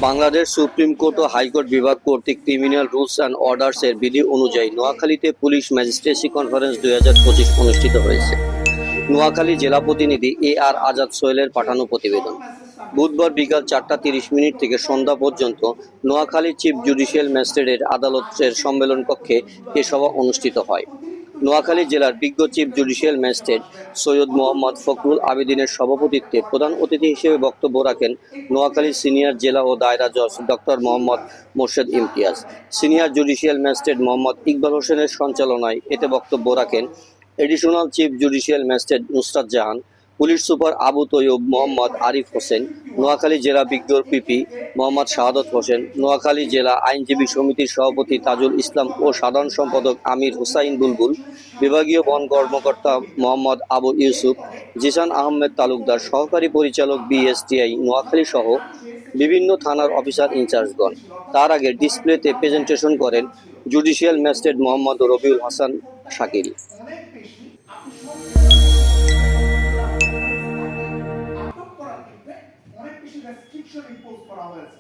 Bangladesh supreme court ও high court বিভাগ কর্তৃক criminal rules and orders এর বিধি অনুযায়ী নোয়াখালীতে পুলিশ ম্যাজিস্ট্রেসি কনফারেন্স 2025 অনুষ্ঠিত হয়েছে। নোয়াখালী জেলা প্রতিনিধি আর আজাদ সোহেলের পাঠানো প্রতিবেদন। বুধবার বিকাল 4:30 থেকে সন্ধ্যা পর্যন্ত নোয়াখালী চিফ জুডিশিয়াল ম্যাজিস্ট্রেটের আদালতের সম্মেলন কক্ষে এ সভা অনুষ্ঠিত হয়। নোয়াখালী জেলার বিজ্ঞ chief judicial magistrate Syed Mohammad Fakhrul আবেদিনের সভাপতিত্বে প্রধান অতিথি হিসেবে বক্তব্য রাখেন নোয়াখালী সিনিয়র জেলা ও দায়রা জজ doctor Mohammad Morshed Imtiaz. Senior judicial magistrate Mohammad Iqbal হোসেনের সঞ্চালনায় এতে বক্তব্য রাখেন additional chief judicial magistrate Nusrat Jahan, police super Abu Taiyab Mohammad Arif Hossain, Noakhali জেলা বিজ্ঞ পিপি মোহাম্মদ শাহাদত হোসেন, নোয়াখালী জেলা আইনজীবী সমিতির সভাপতি তাজুল ইসলাম ও সাধারণ সম্পাদক আমির হুসাইন বুলবুল, বিভাগীয় বন কর্মকর্তা মোহাম্মদ আবু ইউসুফ, জিসান আহমেদ তালুকদার, সহকারী পরিচালক বিএসটিআই নোয়াখালী সহ বিভিন্ন থানার অফিসার ইনচার্জগণ। তার আগে ডিসপ্লেতে প্রেজেন্টেশন করেন জুডিশিয়াল ম্যাজিস্ট্রেট মোহাম্মদ রবিউল হাসান শাকিরি। অনেক বেশি রেস্ট্রিকশন ইম্পোজ করা হয়েছে।